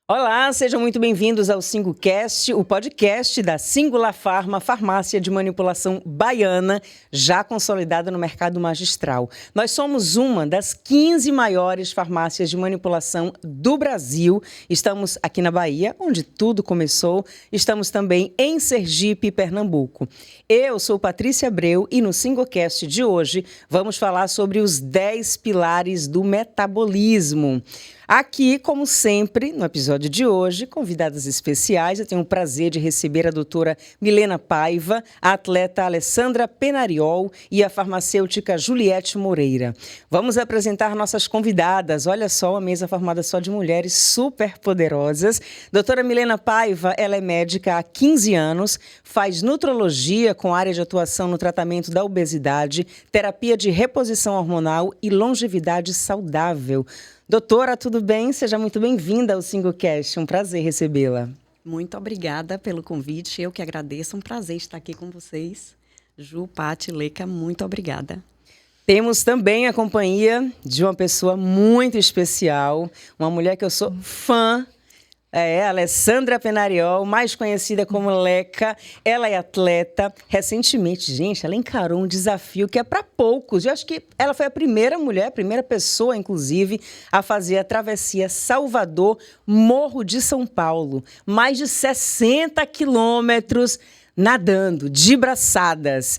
Olá, sejam muito bem-vindos ao SingoCast, o podcast da Singular Pharma, farmácia de manipulação baiana, já consolidada no mercado magistral. Nós somos uma das 15 maiores farmácias de manipulação do Brasil. Estamos aqui na Bahia, onde tudo começou. Estamos também em Sergipe, Pernambuco. Eu sou Patrícia Abreu e no SingoCast de hoje vamos falar sobre os 10 pilares do metabolismo. Aqui, como sempre, no episódio de hoje, convidadas especiais, eu tenho o prazer de receber a doutora Milena Paiva, a atleta Alessandra Penariol e a farmacêutica Juliette Moreira. Vamos apresentar nossas convidadas. Olha só, uma mesa formada só de mulheres super poderosas. Doutora Milena Paiva, ela é médica há 15 anos, faz nutrologia com área de atuação no tratamento da obesidade, terapia de reposição hormonal e longevidade saudável. Doutora, tudo bem? Seja muito bem-vinda ao SingoCast. Um prazer recebê-la. Muito obrigada pelo convite. Eu que agradeço. Um prazer estar aqui com vocês. Ju, Pati, Leca, muito obrigada. Temos também a companhia de uma pessoa muito especial, uma mulher que eu sou fã. Alessandra Penariol, mais conhecida como Leca. Ela é atleta. Recentemente, gente, ela encarou um desafio que é para poucos. Eu acho que ela foi a primeira mulher, a primeira pessoa, inclusive, a fazer a travessia Salvador-Morro de São Paulo. Mais de 60 quilômetros nadando, de braçadas.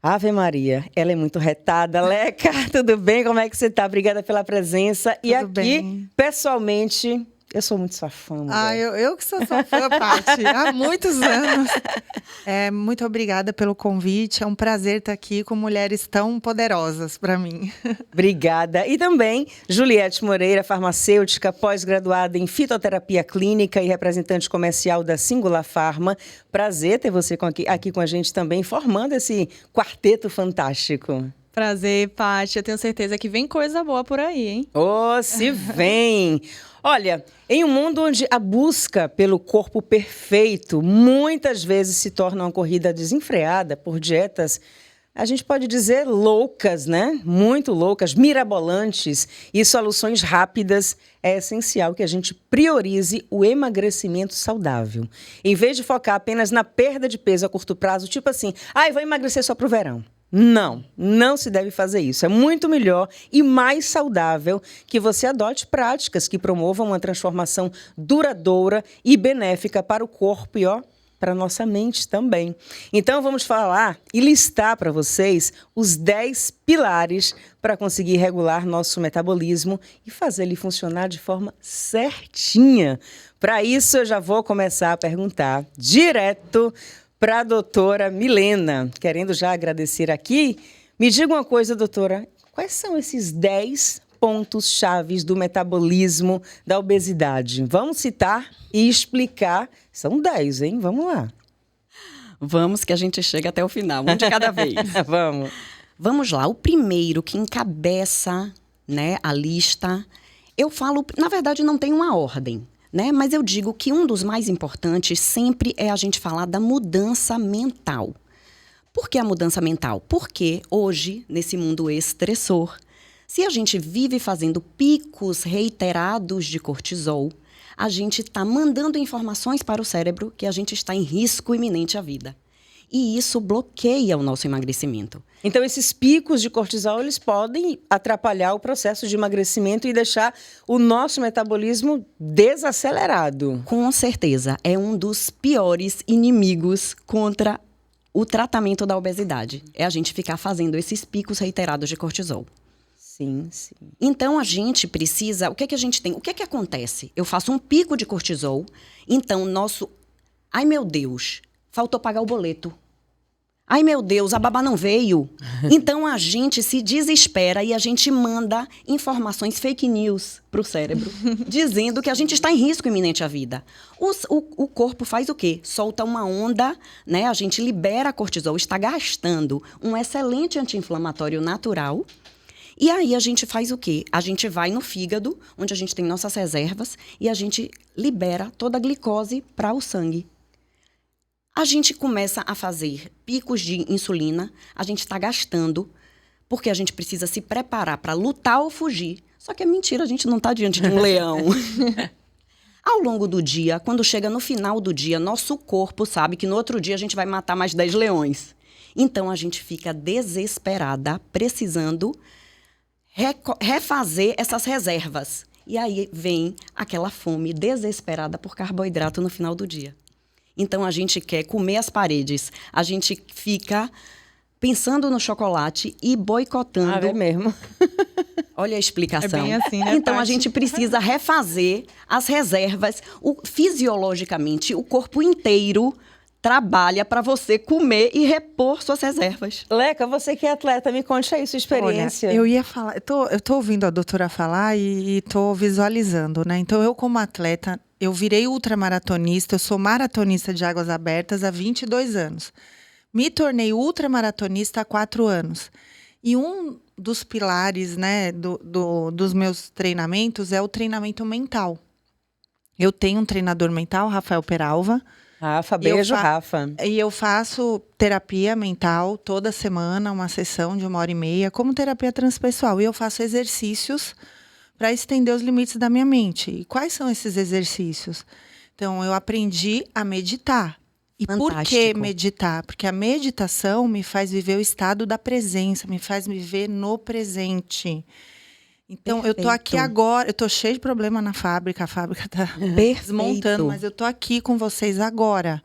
Ave Maria, ela é muito retada. Leca, tudo bem? Como é que você está? Obrigada pela presença. E tudo aqui, bem. Pessoalmente... Eu sou muito sua fã, mulher. Eu que sou sua fã, Paty, há muitos anos. Muito obrigada pelo convite. É um prazer estar aqui com mulheres tão poderosas para mim. Obrigada. E também Juliette Moreira, farmacêutica, pós-graduada em fitoterapia clínica e representante comercial da Singular Pharma. Prazer ter você aqui com a gente também, formando esse quarteto fantástico. Prazer, Paty. Eu tenho certeza que vem coisa boa por aí, hein? Oh, se vem! Olha, em um mundo onde a busca pelo corpo perfeito muitas vezes se torna uma corrida desenfreada por dietas, a gente pode dizer loucas, né? Muito loucas, mirabolantes e soluções rápidas, é essencial que a gente priorize o emagrecimento saudável. Em vez de focar apenas na perda de peso a curto prazo, tipo assim, vou emagrecer só pro verão. Não se deve fazer isso. É muito melhor e mais saudável que você adote práticas que promovam uma transformação duradoura e benéfica para o corpo e, para a nossa mente também. Então, vamos falar e listar para vocês os 10 pilares para conseguir regular nosso metabolismo e fazer ele funcionar de forma certinha. Para isso, eu já vou começar a perguntar direto para a doutora Milena, querendo já agradecer aqui. Me diga uma coisa, doutora, quais são esses 10 pontos chaves do metabolismo da obesidade? Vamos citar e explicar. São 10, hein? Vamos lá. Vamos que a gente chega até o final, um de cada vez. Vamos. Vamos lá, o primeiro que encabeça, né, a lista, eu falo, na verdade não tem uma ordem. Mas eu digo que um dos mais importantes sempre é a gente falar da mudança mental. Por que a mudança mental? Porque hoje, nesse mundo estressor, se a gente vive fazendo picos reiterados de cortisol, a gente está mandando informações para o cérebro que a gente está em risco iminente à vida. E isso bloqueia o nosso emagrecimento. Então, esses picos de cortisol, eles podem atrapalhar o processo de emagrecimento e deixar o nosso metabolismo desacelerado. Com certeza, é um dos piores inimigos contra o tratamento da obesidade. É a gente ficar fazendo esses picos reiterados de cortisol. Sim, sim. Então, a gente precisa... O que é que a gente tem? O que é que acontece? Eu faço um pico de cortisol, então nosso... Ai, meu Deus, faltou pagar o boleto. Ai, meu Deus, a babá não veio. Então, a gente se desespera e a gente manda informações fake news para o cérebro, dizendo que a gente está em risco iminente à vida. O corpo faz o quê? Solta uma onda, né? A gente libera cortisol, está gastando um excelente anti-inflamatório natural. E aí, a gente faz o quê? A gente vai no fígado, onde a gente tem nossas reservas, e a gente libera toda a glicose para o sangue. A gente começa a fazer picos de insulina, a gente está gastando, porque a gente precisa se preparar para lutar ou fugir. Só que é mentira, a gente não está diante de um leão. Ao longo do dia, quando chega no final do dia, nosso corpo sabe que no outro dia a gente vai matar mais 10 leões. Então, a gente fica desesperada, precisando refazer essas reservas. E aí vem aquela fome desesperada por carboidrato no final do dia. Então, a gente quer comer as paredes. A gente fica pensando no chocolate e boicotando. É mesmo. Olha a explicação. É bem assim, né, Então, a Paty? gente precisa refazer as reservas. Fisiologicamente, o corpo inteiro trabalha para você comer e repor suas reservas. Leca, você que é atleta, me conte aí sua experiência. Olha, eu ia falar, eu tô ouvindo a doutora falar e tô visualizando, né? Então, eu como atleta, eu virei ultramaratonista, eu sou maratonista de águas abertas há 22 anos. Me tornei ultramaratonista há 4 anos. E um dos pilares, né, dos meus treinamentos é o treinamento mental. Eu tenho um treinador mental, Rafael Peralva. Rafa, beijo, Rafa. E eu faço terapia mental toda semana, uma sessão de 1h30, como terapia transpessoal. E eu faço exercícios para estender os limites da minha mente. E quais são esses exercícios? Então, eu aprendi a meditar. E por que Fantástico. meditar? Porque a meditação me faz viver o estado da presença, me faz viver no presente. Então, eu tô aqui Perfeito. agora, eu tô cheia de problema na fábrica, a fábrica tá desmontando, mas eu tô aqui com vocês agora.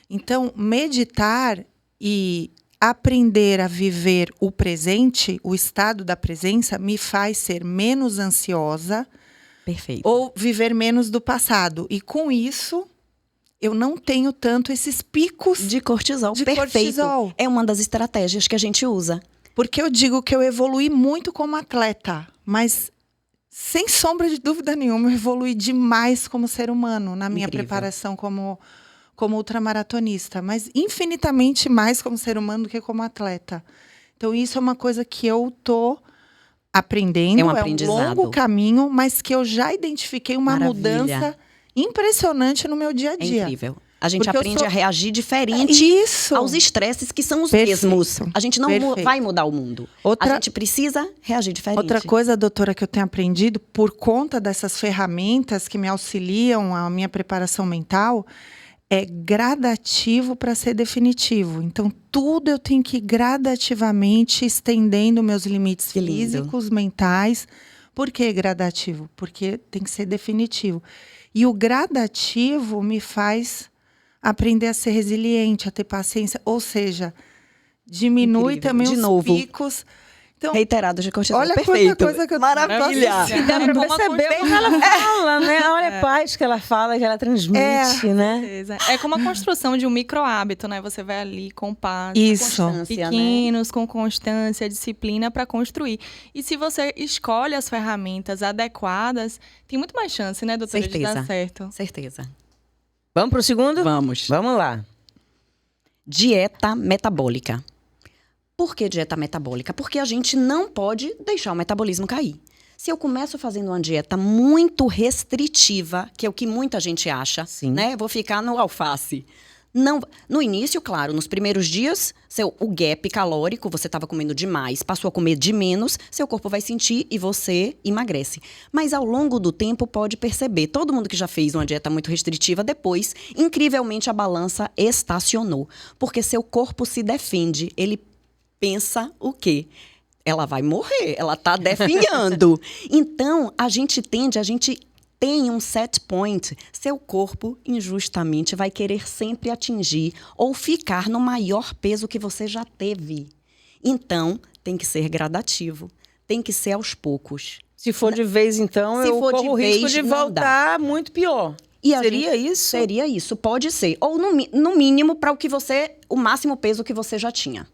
Então, meditar e aprender a viver o presente, o estado da presença, me faz ser menos ansiosa Perfeito. ou viver menos do passado. E com isso, eu não tenho tanto esses picos De cortisol. de Perfeito. cortisol. É uma das estratégias que a gente usa. Porque eu digo que eu evoluí muito como atleta, mas sem sombra de dúvida nenhuma, eu evoluí demais como ser humano na minha Incrível. preparação como ultramaratonista, mas infinitamente mais como ser humano do que como atleta. Então, isso é uma coisa que eu tô aprendendo, É um é um aprendizado. longo caminho, mas que eu já identifiquei uma Maravilha. mudança impressionante no meu dia a É dia. incrível. A gente Porque eu aprende sou- a reagir diferente Isso! aos estresses que são os Perfeito. mesmos. A gente não Perfeito. vai mudar o mundo. Outra- A gente precisa reagir diferente. Outra coisa, doutora, que eu tenho aprendido por conta dessas ferramentas que me auxiliam a minha preparação mental é gradativo para ser definitivo. Então, tudo eu tenho que ir gradativamente estendendo meus limites Que lindo. físicos, mentais. Por que gradativo? Porque tem que ser definitivo. E o gradativo me faz aprender a ser resiliente, a ter paciência. Ou seja, diminui Incrível. também De os novo. picos. Então, Reiterados de cortisol. olha Perfeito. quanta coisa que eu Maravilha. posso Dá pra Como perceber o que ela fala, né? Olha a paz que ela fala, que ela transmite, né? Certeza. É como a construção de um micro hábito, né? Você vai ali com passos Isso. Constância, né? pequenos, com constância, disciplina para construir. E se você escolhe as ferramentas adequadas, tem muito mais chance, né, doutora, de Certeza. dar certo. Certeza. Vamos pro segundo? Vamos. Vamos lá. Dieta metabólica. Por que dieta metabólica? Porque a gente não pode deixar o metabolismo cair. Se eu começo fazendo uma dieta muito restritiva, que é o que muita gente acha, Sim. né? Vou ficar no alface. Não, no início, claro, nos primeiros dias, o gap calórico, você estava comendo demais, passou a comer de menos, seu corpo vai sentir e você emagrece. Mas ao longo do tempo pode perceber, todo mundo que já fez uma dieta muito restritiva, depois, incrivelmente, a balança estacionou. Porque seu corpo se defende, ele pensa o quê? Ela vai morrer, ela tá definhando. Então, a gente tem um set point. Seu corpo, injustamente, vai querer sempre atingir ou ficar no maior peso que você já teve. Então, tem que ser gradativo. Tem que ser aos poucos. Se for de vez, então, Se eu for de corro o risco vez, de não voltar muito pior. E a Seria gente- isso? Seria isso, pode ser. Ou no mínimo para o máximo peso que você já tinha.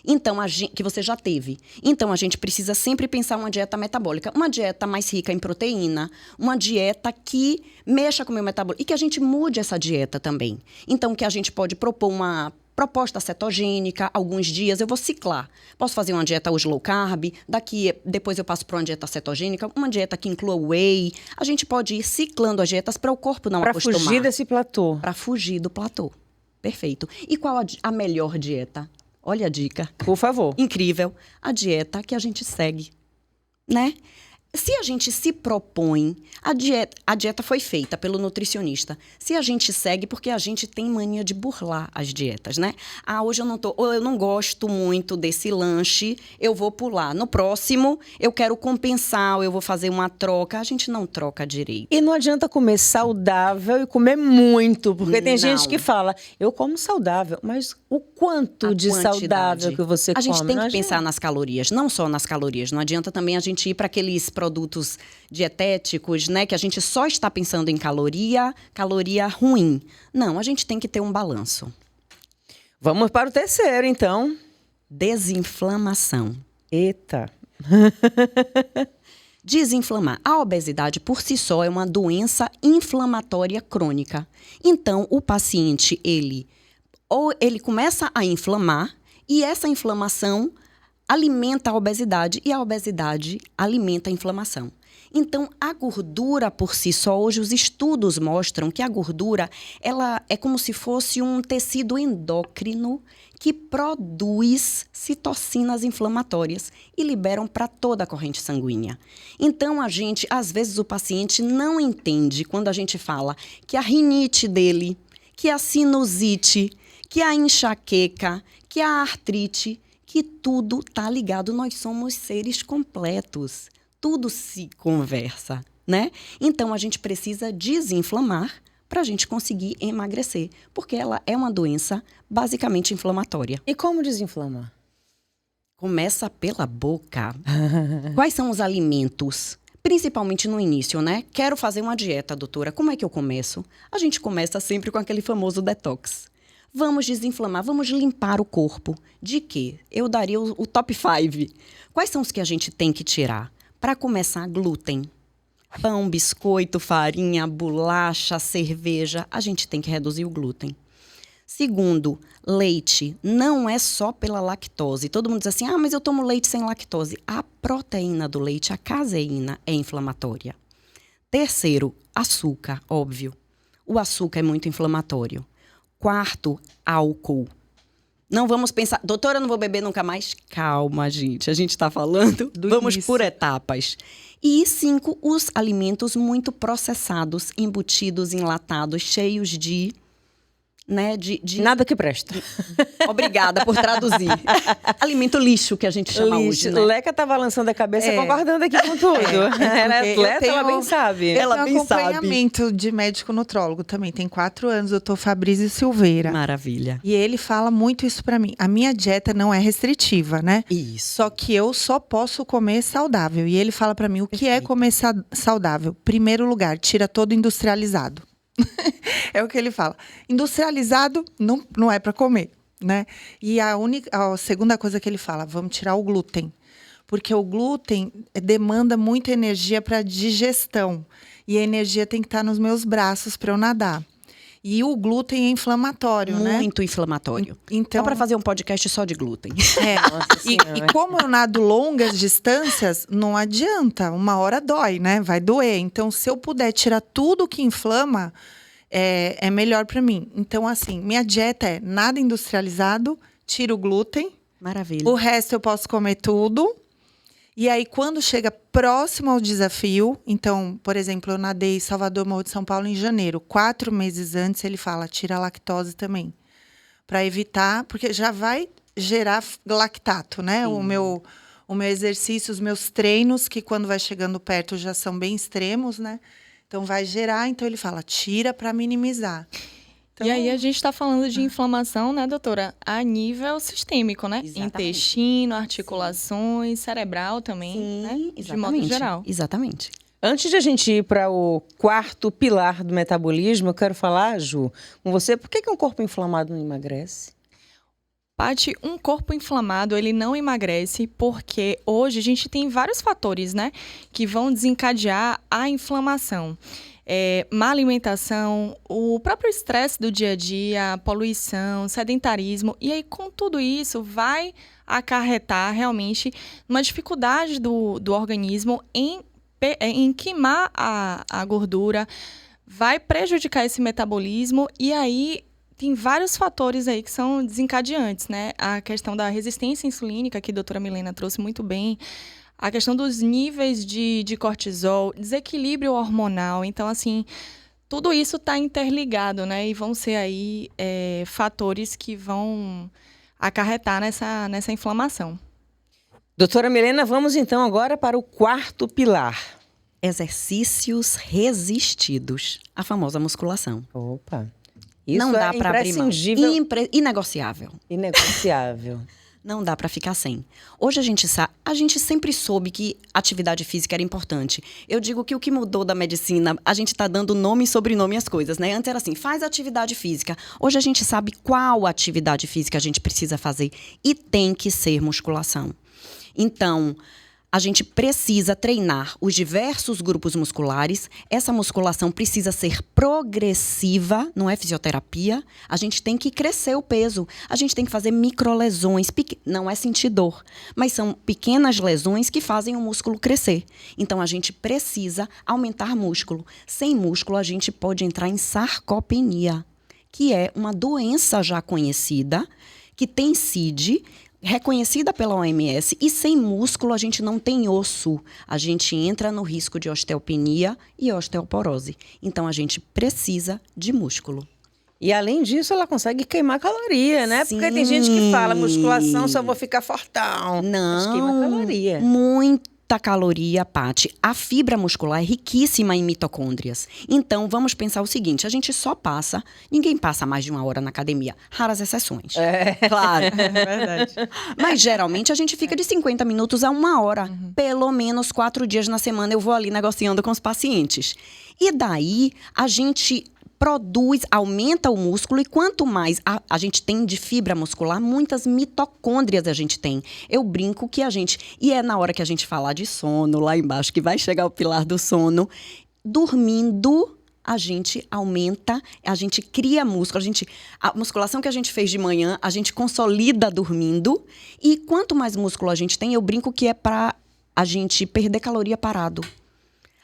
Então, que você já teve. Então, a gente precisa sempre pensar uma dieta metabólica. Uma dieta mais rica em proteína. Uma dieta que mexa com o meu metabolismo. E que a gente mude essa dieta também. Então, que a gente pode propor uma proposta cetogênica. Alguns dias eu vou ciclar. Posso fazer uma dieta hoje low carb. Depois eu passo para uma dieta cetogênica. Uma dieta que inclua whey. A gente pode ir ciclando as dietas para o corpo não Pra acostumar. fugir desse platô. Para fugir do platô. Perfeito. E qual a melhor dieta? Olha a dica. Por favor. Incrível. A dieta que a gente segue, né? Se a gente se propõe, a dieta foi feita pelo nutricionista. Se a gente segue, porque a gente tem mania de burlar as dietas, né? Hoje ou eu não gosto muito desse lanche, eu vou pular. No próximo, eu quero compensar, ou eu vou fazer uma troca. A gente não troca direito. E não adianta comer saudável e comer muito, porque tem Não. gente que fala, eu como saudável, mas o quanto de saudável que você come? A gente tem Não que adianta. pensar nas calorias, não só nas calorias. Não adianta também a gente ir para aqueles produtos dietéticos, né, que a gente só está pensando em caloria ruim. Não, a gente tem que ter um balanço. Vamos para o terceiro, então. Desinflamação. Eita. Desinflamar. A obesidade, por si só, é uma doença inflamatória crônica. Então, o paciente, ele começa a inflamar e essa inflamação alimenta a obesidade e a obesidade alimenta a inflamação. Então, a gordura por si só, hoje os estudos mostram que a gordura, ela é como se fosse um tecido endócrino que produz citocinas inflamatórias e liberam para toda a corrente sanguínea. Então, às vezes o paciente não entende quando a gente fala que a rinite dele, que a sinusite, que a enxaqueca, que a artrite, que tudo está ligado. Nós somos seres completos. Tudo se conversa, né? Então, a gente precisa desinflamar para a gente conseguir emagrecer, porque ela é uma doença basicamente inflamatória. E como desinflamar? Começa pela boca. Quais são os alimentos? Principalmente no início, né? Quero fazer uma dieta, doutora. Como é que eu começo? A gente começa sempre com aquele famoso detox. Vamos desinflamar, vamos limpar o corpo. De quê? Eu daria o top 5. Quais são os que a gente tem que tirar? Para começar, glúten. Pão, biscoito, farinha, bolacha, cerveja. A gente tem que reduzir o glúten. Segundo, leite. Não é só pela lactose. Todo mundo diz assim, mas eu tomo leite sem lactose. A proteína do leite, a caseína, é inflamatória. Terceiro, açúcar, óbvio. O açúcar é muito inflamatório. Quarto, álcool. Não vamos pensar, doutora, eu não vou beber nunca mais. Calma, gente, a gente está falando. Vamos por etapas. E 5, os alimentos muito processados, embutidos, enlatados, cheios de... né, Nada que presta. Obrigada por traduzir. Alimento lixo, que a gente chama hoje, né? Leca tá balançando a cabeça, concordando aqui com tudo. Ela é atleta, ela bem sabe. Ela bem sabe. Acompanhamento de médico nutrólogo também. Tem 4 anos, doutor Fabrício Silveira. Maravilha. E ele fala muito isso pra mim. A minha dieta não é restritiva, né? Isso. Só que eu só posso comer saudável. E ele fala pra mim, o que é comer saudável? Primeiro lugar, tira todo industrializado. É o que ele fala. Industrializado não é para comer, né? E a segunda coisa que ele fala, vamos tirar o glúten. Porque o glúten demanda muita energia para digestão. E a energia tem que estar nos meus braços para eu nadar. E o glúten é inflamatório, né? Muito inflamatório. Então, Dá para fazer um podcast só de glúten. E como eu nado longas distâncias, não adianta. Uma hora dói, né? Vai doer. Então, se eu puder tirar tudo que inflama, é melhor para mim. Então, assim, minha dieta é nada industrializado, tiro o glúten. Maravilha. O resto eu posso comer tudo. E aí, quando chega próximo ao desafio, então, por exemplo, eu nadei Salvador, Morro de São Paulo em janeiro. 4 meses antes, ele fala, tira a lactose também. Para evitar, porque já vai gerar lactato, né? O meu exercício, os meus treinos, que quando vai chegando perto já são bem extremos, né? Então, vai gerar. Então, ele fala, tira para minimizar. Então, e aí a gente está falando de inflamação, né, doutora? A nível sistêmico, né? Exatamente. Intestino, articulações, cerebral também, né? De modo geral. Exatamente. Antes de a gente ir para o 4º pilar do metabolismo, eu quero falar, Ju, com você, por que um corpo inflamado não emagrece? Paty, um corpo inflamado, ele não emagrece porque hoje a gente tem vários fatores, né? Que vão desencadear a inflamação. Má alimentação, o próprio estresse do dia a dia, poluição, sedentarismo. E aí, com tudo isso, vai acarretar realmente uma dificuldade do organismo em queimar a gordura, vai prejudicar esse metabolismo e aí tem vários fatores aí que são desencadeantes, né? A questão da resistência insulínica, que a doutora Milena trouxe muito bem, a questão dos níveis de cortisol, desequilíbrio hormonal. Então, assim, tudo isso está interligado, né? E vão ser aí fatores que vão acarretar nessa inflamação. Doutora Milena, vamos então agora para o quarto pilar. Exercícios resistidos, a famosa musculação. Opa, isso Não dá é para abrir mão. imprescindível. Inegociável. Inegociável. Não dá para ficar sem. Hoje a gente sempre soube que atividade física era importante. Eu digo que o que mudou da medicina, a gente está dando nome e sobrenome às coisas, né? Antes era assim, faz atividade física. Hoje a gente sabe qual atividade física a gente precisa fazer e tem que ser musculação. Então, a gente precisa treinar os diversos grupos musculares. Essa musculação precisa ser progressiva, não é fisioterapia. A gente tem que crescer o peso. A gente tem que fazer microlesões. Não é sentir dor, mas são pequenas lesões que fazem o músculo crescer. Então, a gente precisa aumentar músculo. Sem músculo, a gente pode entrar em sarcopenia, que é uma doença já conhecida, que tem CID, reconhecida pela OMS, e sem músculo a gente não tem osso. A gente entra no risco de osteopenia e osteoporose. Então, a gente precisa de músculo. E além disso, ela consegue queimar caloria, né? Sim. Porque tem gente que fala, musculação, só vou ficar fortão. Mas queima Não, caloria. muita caloria, Paty. A fibra muscular é riquíssima em mitocôndrias. Então, vamos pensar o seguinte, a gente só passa, ninguém passa mais de 1 hora na academia, raras exceções. Claro. É verdade. Mas, geralmente, a gente fica de 50 minutos a 1 hora. Pelo menos 4 dias na semana eu vou ali negociando com os pacientes. E daí, a gente produz, aumenta o músculo, e quanto mais a gente tem de fibra muscular, muitas mitocôndrias a gente tem. Eu brinco que e é na hora que a gente falar de sono, lá embaixo, que vai chegar o pilar do sono, dormindo, a gente aumenta, a gente cria músculo, a musculação que a gente fez de manhã, a gente consolida dormindo, e quanto mais músculo a gente tem, eu brinco que é para a gente perder caloria parado.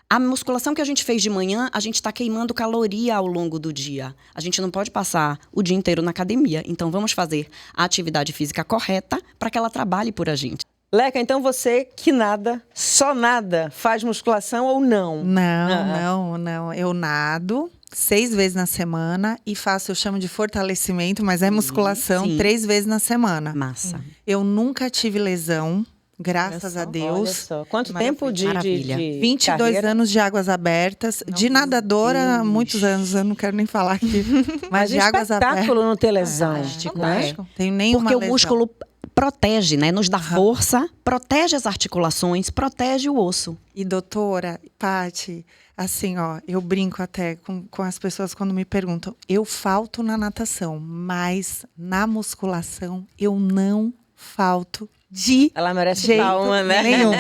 A musculação que a gente fez de manhã, a gente está queimando caloria ao longo do dia. A gente não pode passar o dia inteiro na academia. Então, vamos fazer a atividade física correta para que ela trabalhe por a gente. Leca, então você que nada, só nada, faz musculação ou não? Não. Eu nado 6 vezes na semana e faço, eu chamo de fortalecimento, mas é musculação sim. 3 vezes na semana. Massa. Eu nunca tive lesão. Graças a Olha Deus. só, quanto Maravilha. tempo de Maravilha. 22 carreira? anos de águas abertas. De nadadora, muitos anos. Eu não quero nem falar aqui. Mas de é águas abertas. espetáculo não ter lesão, Fantástico, né? Fantástico. Tenho nenhuma Porque o lesão. músculo protege, né? Nos dá força, protege as articulações, protege o osso. E doutora, Paty, assim, ó, eu brinco até com as pessoas quando me perguntam. Eu falto na natação, mas na musculação eu não falto de Ela merece jeito palma, né? nenhum.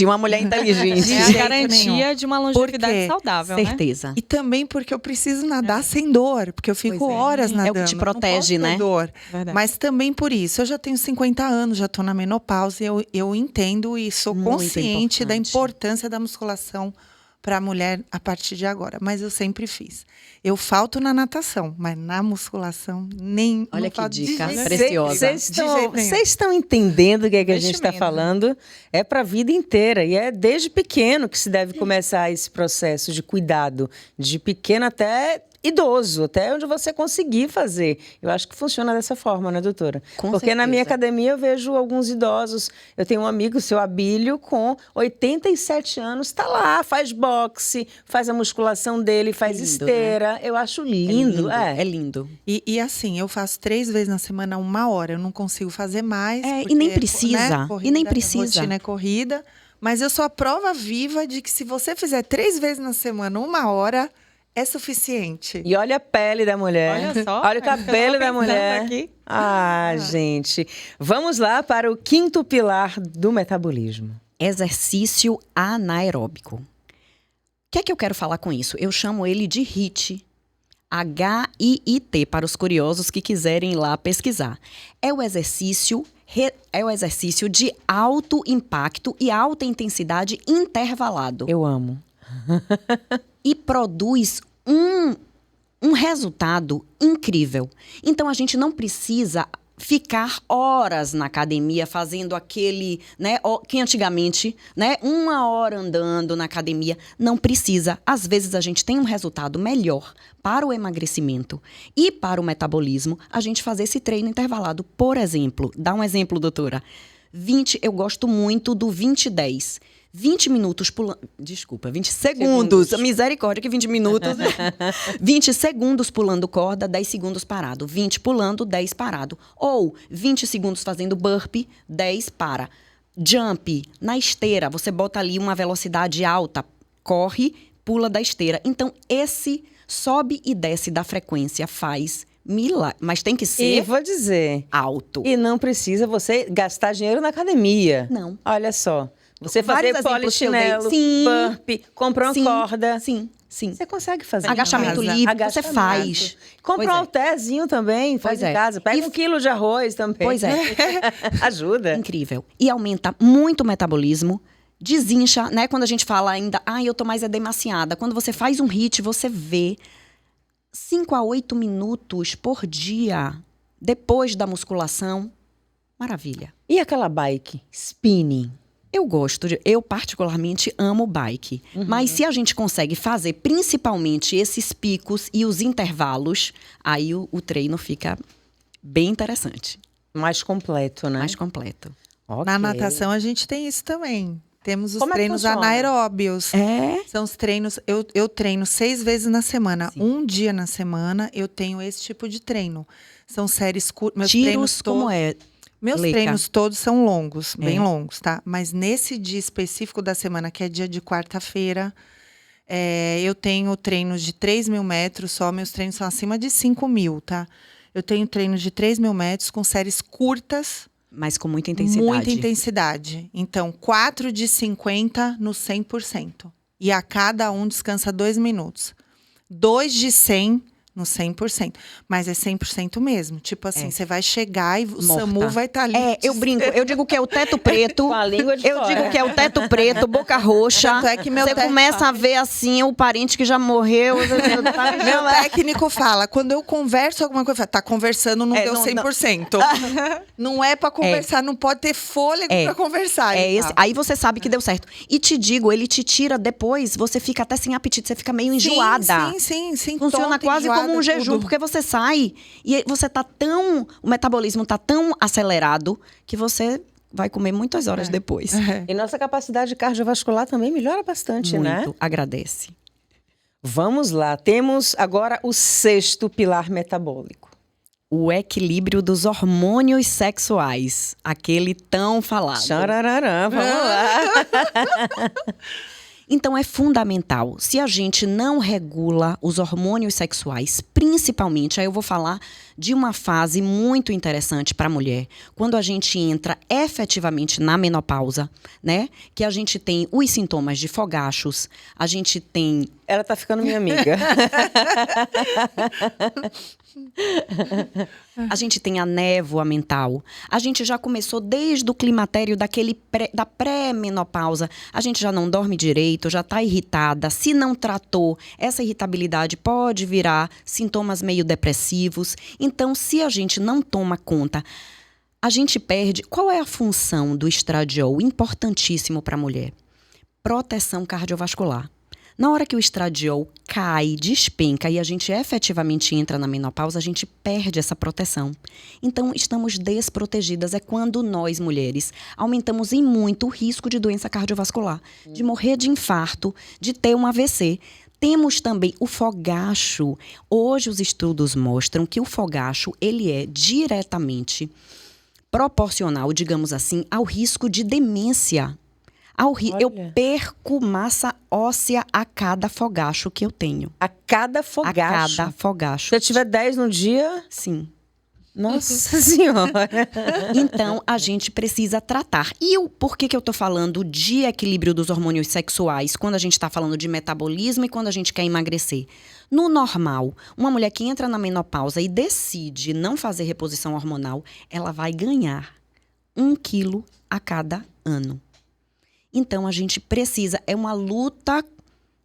Uma mulher inteligente. De É a jeito garantia nenhum. de uma longevidade quê? saudável, né? Certeza. E também porque eu preciso nadar sem dor, porque eu fico Pois é. horas É o nadando. que te não posso protege, ter né? dor. Verdade. Mas também por isso, eu já tenho 50 anos, já estou na menopausa, eu entendo e sou Muito consciente da importante. importância da musculação para a mulher a partir de agora. Mas eu sempre fiz. Eu falto na natação, mas na musculação nem. Olha não que falto de dica jeito preciosa. Vocês De jeito nenhum. estão entendendo o que, é que a gente está Investimento. falando? É para a vida inteira. E é desde pequeno que se deve começar esse processo de cuidado. De pequeno até idoso, até onde você conseguir fazer. Eu acho que funciona dessa forma, né, doutora? Com Porque na minha certeza. academia eu vejo alguns idosos. Eu tenho um amigo, o seu Abílio, com 87 anos, está lá, faz boxe, faz a musculação dele, faz Lindo, esteira. Eu acho lindo. É lindo. E assim, eu faço 3 vezes na semana, 1 hora. Eu não consigo fazer mais. É, e porque, nem precisa, Corrida, e nem precisa. Rotina é corrida. Mas eu sou a prova viva de que se você fizer 3 vezes na semana, 1 hora, é suficiente. E olha a pele da mulher. Olha só. Olha o cabelo da mulher. Aqui. Ah, gente. Vamos lá para o quinto pilar do metabolismo. Exercício anaeróbico. O que é que eu quero falar com isso? Eu chamo ele de HIIT. HIIT, para os curiosos que quiserem ir lá pesquisar. É o exercício de alto impacto e alta intensidade intervalado. Eu amo. E produz um resultado incrível. Então, a gente não precisa ficar horas na academia fazendo aquele, né, que antigamente, né, 1 hora andando na academia, não precisa. Às vezes a gente tem um resultado melhor para o emagrecimento e para o metabolismo, a gente fazer esse treino intervalado. Por exemplo, dá um exemplo, doutora. Eu gosto muito do 20-10. 20 minutos pulando. Desculpa, 20 segundos. Misericórdia, que 20 minutos. 20 segundos pulando corda, 10 segundos parado. 20 pulando, 10 parado. Ou 20 segundos fazendo burpee, 10 para. Jump, na esteira, você bota ali uma velocidade alta, corre, pula da esteira. Então, esse sobe e desce da frequência faz milagre. Mas tem que ser E vou dizer, alto. e não precisa você gastar dinheiro na academia. Não. Olha só. Você Vários fazer exemplos que eu dei. polichinelo, Sim. burpee, comprar uma Sim, corda. Sim, sim. Você consegue fazer Agachamento em casa. livre, você faz. Compra Pois um é. halterzinho também, faz Pois em é. casa. Pega E 1 quilo de arroz também. Pois é. Ajuda. Incrível. E aumenta muito o metabolismo, desincha, né? Quando a gente fala ainda, eu tô mais edemaciada. Quando você faz um HIIT, você vê 5 a 8 minutos por dia depois da musculação. Maravilha. E aquela bike? Spinning. Eu particularmente amo bike. Mas se a gente consegue fazer principalmente esses picos e os intervalos, aí o treino fica bem interessante, Mais completo, né? mais completo. Ok. Na natação a gente tem isso também. Temos os Como é que treinos funciona? anaeróbios. É? São os treinos. Eu treino 6 vezes na semana. Um dia na semana eu tenho esse tipo de treino. São séries curtas. Tiros, como é? Meus Leica. treinos todos são longos, bem É. longos, tá? Mas nesse dia específico da semana, que é dia de quarta-feira, eu tenho treinos de 3.000 metros só. Meus treinos são acima de 5.000, tá? Eu tenho treinos de 3.000 metros com séries curtas, Mas com muita intensidade. muita intensidade. Então, 4 de 50 no 100%. E a cada um descansa 2 minutos. 2 de 100 no 100%. Mas é 100% mesmo. Tipo assim, você vai chegar e o Morta. SAMU vai estar ali. Eu brinco, eu digo que é o teto preto. Com a língua de Eu fora. digo que é o teto preto, boca roxa. Tanto é que meu Você começa a ver assim o parente que já morreu. Meu técnico fala, quando eu converso alguma coisa, tá conversando, não deu não- 100%. Não é pra conversar, não pode ter fôlego pra conversar. É ele esse, fala. aí você sabe que deu certo. E te digo, ele te tira depois, você fica até sem apetite, você fica meio enjoada. Sim. Funciona tonta, quase como enjoada, um jejum, tudo. porque você sai e você tá tão. O metabolismo tá tão acelerado que você vai comer muitas horas depois. E nossa capacidade cardiovascular também melhora bastante, né? Muito. Agradece. Vamos lá. Temos agora o 6º pilar metabólico. O equilíbrio dos hormônios sexuais. Aquele tão falado. Tcharararã, vamos lá. Então, é fundamental. Se a gente não regula os hormônios sexuais, principalmente, aí eu vou falar de uma fase muito interessante para a mulher, quando a gente entra efetivamente na menopausa, né? Que a gente tem os sintomas de fogachos, a gente tem Ela tá ficando minha amiga. a gente tem a névoa mental. A gente já começou desde o climatério da pré-menopausa. A gente já não dorme direito, já está irritada. Se não tratou, essa irritabilidade pode virar sintomas meio depressivos. Então, se a gente não toma conta, a gente perde. Qual é a função do estradiol? Importantíssimo para a mulher. Proteção cardiovascular. Na hora que o estradiol cai, despenca e a gente efetivamente entra na menopausa, a gente perde essa proteção. Então, estamos desprotegidas. É quando nós, mulheres, aumentamos em muito o risco de doença cardiovascular, de morrer de infarto, de ter um AVC. Temos também o fogacho. Hoje, os estudos mostram que o fogacho, ele é diretamente proporcional, digamos assim, ao risco de demência. Eu perco massa óssea a cada fogacho que eu tenho. A cada fogacho. A cada fogacho. Se eu tiver 10 no dia, Sim. nossa senhora. Então, a gente precisa tratar. E por que eu tô falando de equilíbrio dos hormônios sexuais quando a gente tá falando de metabolismo e quando a gente quer emagrecer? No normal, uma mulher que entra na menopausa e decide não fazer reposição hormonal, ela vai ganhar 1 quilo a cada ano. Então, a gente precisa, é uma luta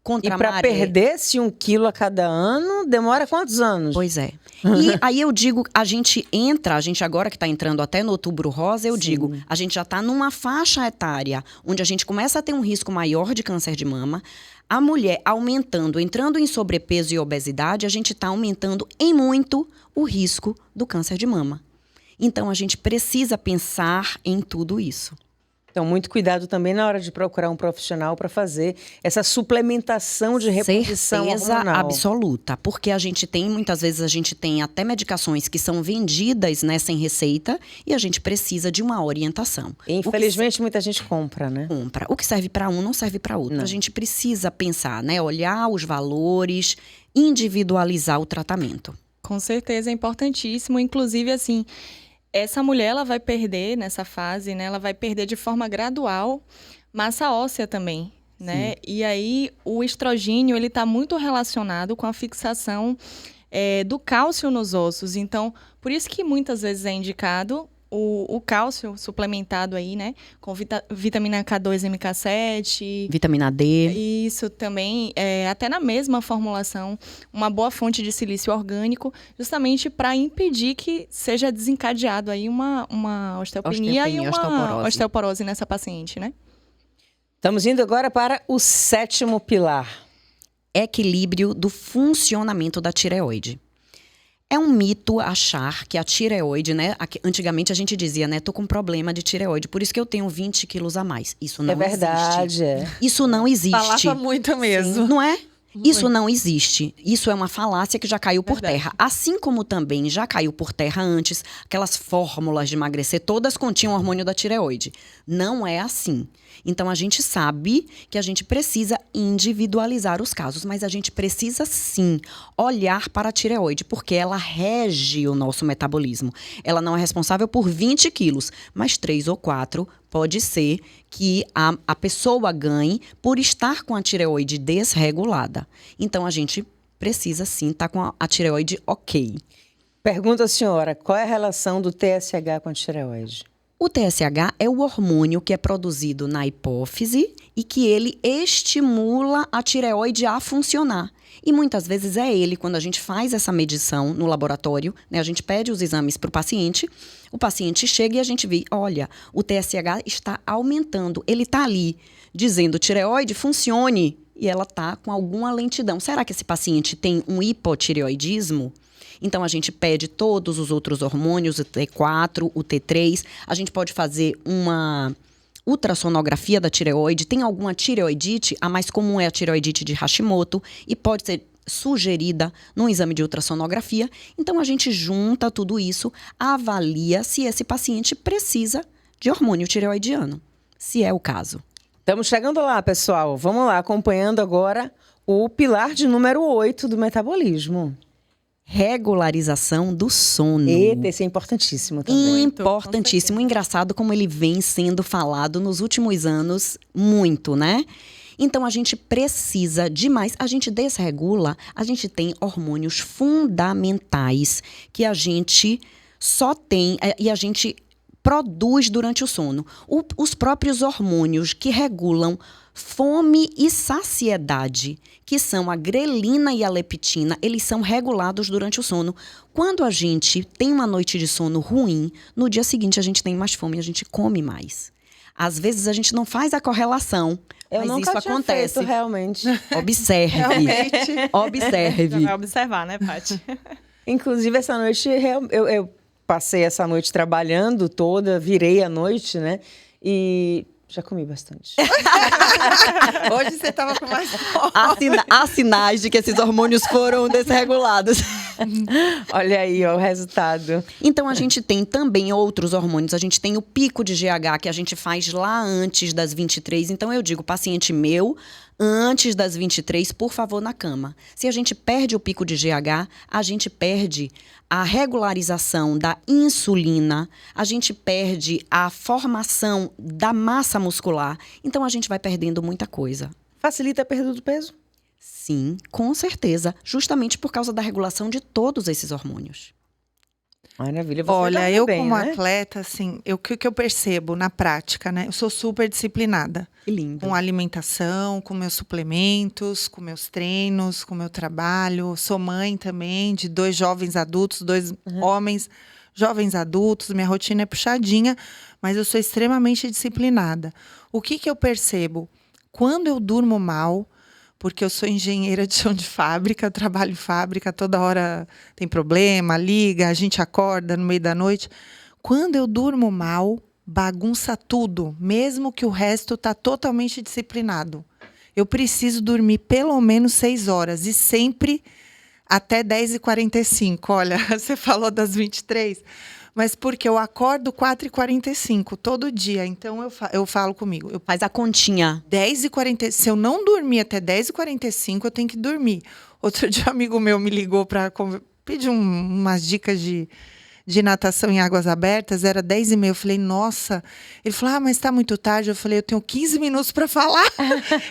contra E a para maré. perder-se 1 quilo a cada ano, demora quantos anos? Pois é. E aí eu digo, a gente agora que está entrando até no Outubro Rosa, eu digo, a gente já está numa faixa etária onde a gente começa a ter um risco maior de câncer de mama. A mulher aumentando, entrando em sobrepeso e obesidade, a gente está aumentando em muito o risco do câncer de mama. Então, a gente precisa pensar em tudo isso. Então, muito cuidado também na hora de procurar um profissional para fazer essa suplementação de reposição Certeza hormonal. absoluta. Porque muitas vezes a gente tem até medicações que são vendidas, né, sem receita, e a gente precisa de uma orientação. Infelizmente, muita gente compra, né? O que serve para um não serve para outro. Não. A gente precisa pensar, né, olhar os valores, individualizar o tratamento. Com certeza, é importantíssimo. Inclusive, assim, essa mulher, ela vai perder nessa fase, né? Ela vai perder de forma gradual massa óssea também, né? E aí, o estrogênio, ele está muito relacionado com a fixação do cálcio nos ossos. Então, por isso que muitas vezes é indicado o cálcio suplementado aí, né? Com vitamina K2, MK7. Vitamina D. Isso também, até na mesma formulação, uma boa fonte de silício orgânico, justamente para impedir que seja desencadeado aí uma osteopenia e uma osteoporose nessa paciente, né? Estamos indo agora para o 7º pilar. Equilíbrio do funcionamento da tireoide. É um mito achar que a tireoide, né? Antigamente a gente dizia, né? Tô com problema de tireoide, por isso que eu tenho 20 quilos a mais. Isso não existe. É verdade, Isso não existe. Falava muito mesmo. Não é? Isso não existe. Isso é uma falácia que já caiu por terra. Assim como também já caiu por terra antes, aquelas fórmulas de emagrecer, todas continham hormônio da tireoide. Não é assim. Então, a gente sabe que a gente precisa individualizar os casos, mas a gente precisa, sim, olhar para a tireoide, porque ela rege o nosso metabolismo. Ela não é responsável por 20 quilos, mas 3 ou 4 pode ser que a pessoa ganhe por estar com a tireoide desregulada. Então, a gente precisa, sim, estar com a tireoide ok. Pergunta a senhora, qual é a relação do TSH com a tireoide? O TSH é o hormônio que é produzido na hipófise e que ele estimula a tireoide a funcionar. E muitas vezes é ele, quando a gente faz essa medição no laboratório, né, a gente pede os exames para o paciente chega e a gente vê, olha, o TSH está aumentando, ele está ali dizendo tireoide, funcione, e ela está com alguma lentidão. Será que esse paciente tem um hipotireoidismo? Então, a gente pede todos os outros hormônios, o T4, o T3. A gente pode fazer uma ultrassonografia da tireoide. Tem alguma tireoidite? A mais comum é a tireoidite de Hashimoto e pode ser sugerida num exame de ultrassonografia. Então, a gente junta tudo isso, avalia se esse paciente precisa de hormônio tireoidiano, se é o caso. Estamos chegando lá, pessoal. Vamos lá, acompanhando agora o pilar de número 8 do metabolismo. Regularização do sono. Eita, esse é importantíssimo também. Importantíssimo. Engraçado como ele vem sendo falado nos últimos anos muito, né? Então, a gente precisa demais. A gente desregula, a gente tem hormônios fundamentais que a gente só tem e a gente produz durante o sono. Os próprios hormônios que regulam fome e saciedade, que são a grelina e a leptina, eles são regulados durante o sono. Quando a gente tem uma noite de sono ruim, no dia seguinte a gente tem mais fome e a gente come mais. Às vezes a gente não faz a correlação, mas isso acontece. Feito, realmente. Observe. Realmente. Observe. Vai observar, né, Paty? Inclusive, essa noite, eu passei essa noite trabalhando toda, virei a noite, né? E já comi bastante. Hoje você estava com mais fome. Há sinais de que esses hormônios foram desregulados. Olha aí, ó, o resultado. Então, a gente tem também outros hormônios. A gente tem o pico de GH, que a gente faz lá antes das 23. Então, eu digo, paciente meu, antes das 23, por favor, na cama. Se a gente perde o pico de GH, a gente perde a regularização da insulina, a gente perde a formação da massa muscular. Então, a gente vai perdendo muita coisa. Facilita a perda do peso? Sim, com certeza. Justamente por causa da regulação de todos esses hormônios. Maravilha. Você Olha, dorme eu bem, como né? atleta, assim, o que eu percebo na prática, né? Eu sou super disciplinada. Que lindo. Com alimentação, com meus suplementos, com meus treinos, com meu trabalho. Sou mãe também de 2 jovens adultos, 2 homens jovens adultos. Minha rotina é puxadinha, mas eu sou extremamente disciplinada. O que eu percebo? Quando eu durmo mal, porque eu sou engenheira de chão de fábrica, trabalho em fábrica, toda hora tem problema, liga, a gente acorda no meio da noite. Quando eu durmo mal, bagunça tudo, mesmo que o resto está totalmente disciplinado. Eu preciso dormir pelo menos 6 horas e sempre até 10h45. Olha, você falou das 23, mas porque eu acordo 4h45 todo dia. Então eu falo comigo, Faz a continha. 10h40, se eu não dormir até 10h45, eu tenho que dormir. Outro dia um amigo meu me ligou para pedir umas dicas de natação em águas abertas, era 10h30. Eu falei, nossa. Ele falou, mas tá muito tarde. Eu falei, eu tenho 15 minutos para falar.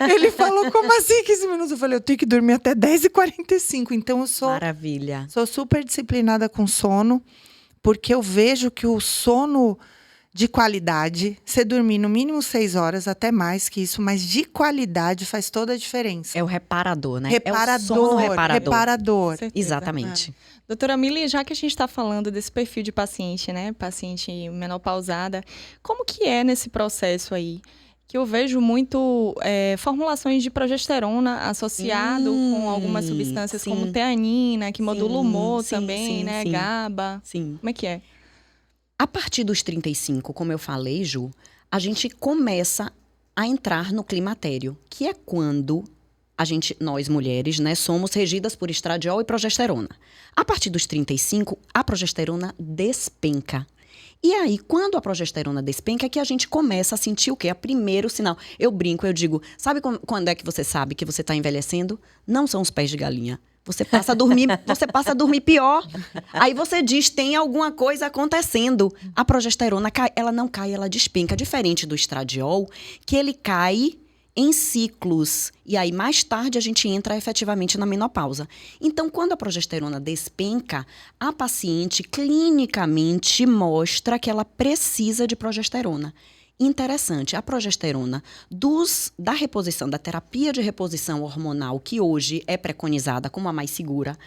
Ele falou, como assim 15 minutos? Eu falei, eu tenho que dormir até 10h45. Então eu Maravilha. sou super disciplinada com sono, porque eu vejo que o sono de qualidade, você dormir no mínimo 6 horas, até mais que isso, mas de qualidade faz toda a diferença. É o reparador, né? Reparador, é o sono reparador. reparador. Certeza. Exatamente. Doutora Mili, já que a gente está falando desse perfil de paciente, né? Paciente menopausada, como que é nesse processo aí? Que eu vejo muito formulações de progesterona associado com algumas substâncias sim. como teanina, que modula o humor sim, também, sim, né? sim. GABA. Sim. Como é que é? A partir dos 35, como eu falei, Ju, a gente começa a entrar no climatério, que é quando nós mulheres, né, somos regidas por estradiol e progesterona. A partir dos 35, a progesterona despenca. E aí, quando a progesterona despenca, é que a gente começa a sentir o quê? O primeiro sinal. Eu brinco, eu digo, sabe quando é que você sabe que você está envelhecendo? Não são os pés de galinha. Você passa a dormir pior. Aí você diz, tem alguma coisa acontecendo. A progesterona cai, ela não cai, ela despenca. Diferente do estradiol, que ele cai em ciclos. E aí, mais tarde, a gente entra efetivamente na menopausa. Então, quando a progesterona despenca, a paciente clinicamente mostra que ela precisa de progesterona. Interessante, a progesterona da reposição, da terapia de reposição hormonal, que hoje é preconizada como a mais segura,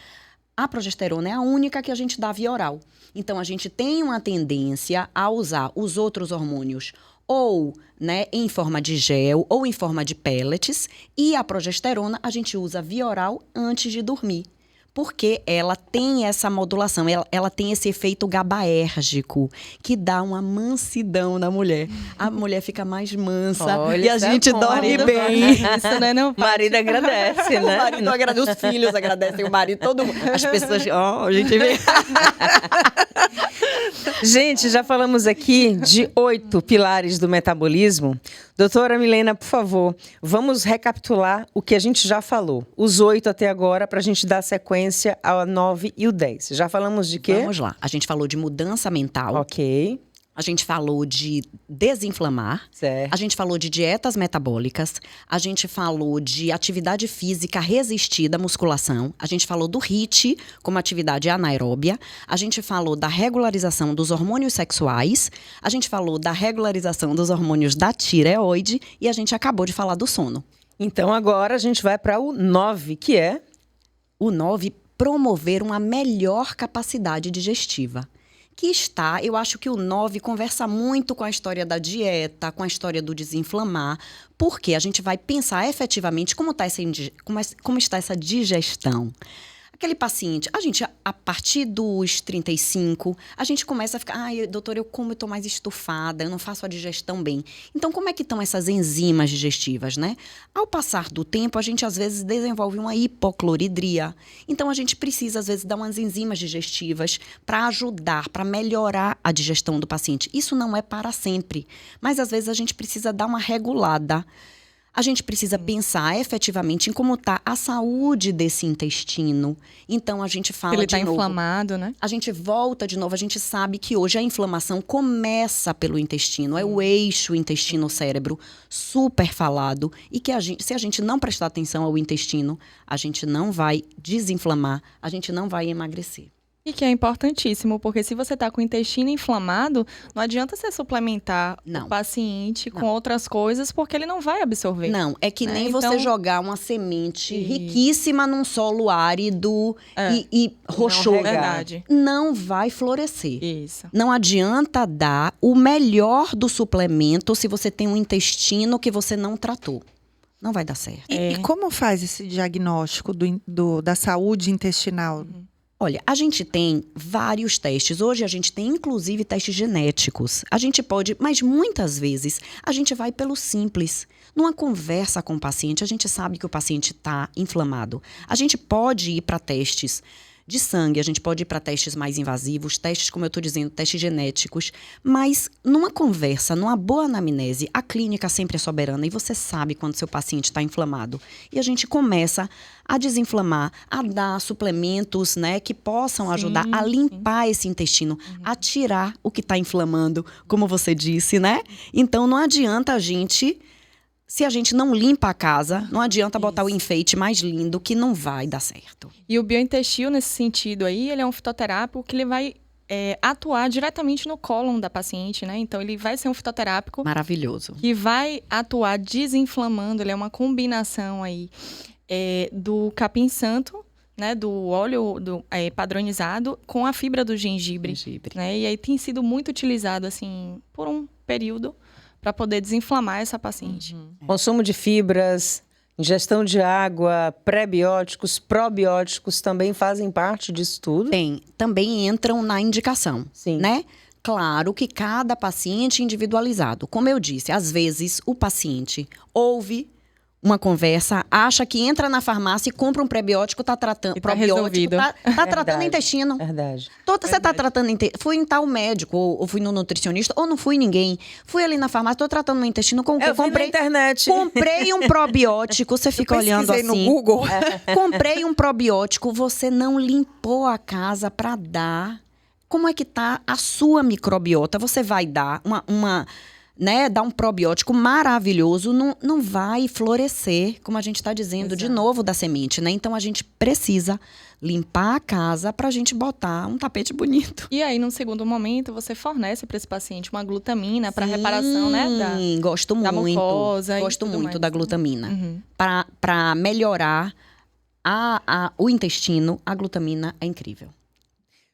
a progesterona é a única que a gente dá via oral. Então, a gente tem uma tendência a usar os outros hormônios ou, né, em forma de gel ou em forma de pellets, e a progesterona a gente usa via oral antes de dormir. Porque ela tem essa modulação, ela tem esse efeito GABAérgico, que dá uma mansidão na mulher. A mulher fica mais mansa. Olha, e a isso é gente bom. dorme Marido bem. Isso, né? Não, O marido agradece, né? O marido agradece, os filhos agradecem o marido, todo mundo. As pessoas, a gente vê. Gente, já falamos aqui de 8 pilares do metabolismo. Doutora Milena, por favor, vamos recapitular o que a gente já falou. Os 8 até agora, para a gente dar sequência ao 9 e o 10. Já falamos de quê? Vamos lá. A gente falou de mudança mental. Ok, A gente falou de desinflamar. certo. A gente falou de dietas metabólicas, a gente falou de atividade física resistida à musculação, a gente falou do HIIT como atividade anaeróbia, a gente falou da regularização dos hormônios sexuais, a gente falou da regularização dos hormônios da tireoide e a gente acabou de falar do sono. Então agora a gente vai para o 9, que é... O 9, promover uma melhor capacidade digestiva. Eu acho que o 9 conversa muito com a história da dieta, com a história do desinflamar, porque a gente vai pensar efetivamente como está essa digestão. Aquele paciente, a partir dos 35, a gente começa a ficar, doutor, eu tô mais estufada, eu não faço a digestão bem. Então, como é que estão essas enzimas digestivas, né? Ao passar do tempo, a gente às vezes desenvolve uma hipocloridria. Então, a gente precisa, às vezes, dar umas enzimas digestivas para ajudar, para melhorar a digestão do paciente. Isso não é para sempre, mas às vezes a gente precisa dar uma regulada. A gente precisa pensar efetivamente em como está a saúde desse intestino. Então, a gente fala Ele de está novo. inflamado, né? A gente volta de novo. A gente sabe que hoje a inflamação começa pelo intestino. É o eixo intestino-cérebro super falado. E que se a gente não prestar atenção ao intestino, a gente não vai desinflamar, a gente não vai emagrecer. E que é importantíssimo, porque se você está com o intestino inflamado, não adianta você suplementar Não. o paciente com Não. outras coisas, porque ele não vai absorver. Não, é que nem Então- você jogar uma semente E- riquíssima num solo árido É. e rochoso. regar. Verdade. Não vai florescer. Isso. Não adianta dar o melhor do suplemento se você tem um intestino que você não tratou. Não vai dar certo. E como faz esse diagnóstico da saúde intestinal? Olha, a gente tem vários testes. Hoje a gente tem, inclusive, testes genéticos. A gente pode, mas muitas vezes a gente vai pelo simples. Numa conversa com o paciente, a gente sabe que o paciente está inflamado. A gente pode ir para testes de sangue, a gente pode ir para testes mais invasivos, testes, como eu estou dizendo, testes genéticos. Mas numa conversa, numa boa anamnese, a clínica sempre é soberana e você sabe quando seu paciente está inflamado. E a gente começa a desinflamar, a dar suplementos, né, que possam ajudar a limpar esse intestino, a tirar o que está inflamando, como você disse, né? Então não adianta a gente... Se a gente não limpa a casa, não adianta botar o enfeite mais lindo, que não vai dar certo. E o biointestino, nesse sentido aí, ele é um fitoterápico que ele vai atuar diretamente no cólon da paciente, né? Então, ele vai ser um fitoterápico Maravilhoso. que vai atuar desinflamando. Ele é uma combinação aí do capim-santo, né? Do óleo padronizado com a fibra do gengibre. Né? E aí tem sido muito utilizado, assim, por um período, para poder desinflamar essa paciente. Consumo de fibras, ingestão de água, pré-bióticos, probióticos também fazem parte disso tudo? Também entram na indicação, Sim. né? Claro que cada paciente é individualizado. Como eu disse, às vezes o paciente ouve uma conversa, acha que entra na farmácia e compra um prebiótico, tá tratando. E tá probiótico, resolvido. tá tratando Verdade. intestino. Verdade. Você tá tratando fui em tal médico, ou fui no nutricionista, ou não fui ninguém. Fui ali na farmácia, tô tratando meu intestino com o quê? Eu vi na internet. Comprei um probiótico, você fica olhando assim. no Google. Comprei um probiótico, você não limpou a casa para dar. Como é que tá a sua microbiota? Você vai dar dar um probiótico maravilhoso, não vai florescer, como a gente está dizendo de novo da semente, né? Então a gente precisa limpar a casa para a gente botar um tapete bonito. E aí, num segundo momento, você fornece para esse paciente uma glutamina para reparação, né? Gosto da muito. mucosa e Gosto tudo muito mais. da glutamina. Uhum. Para melhorar o intestino, a glutamina é incrível.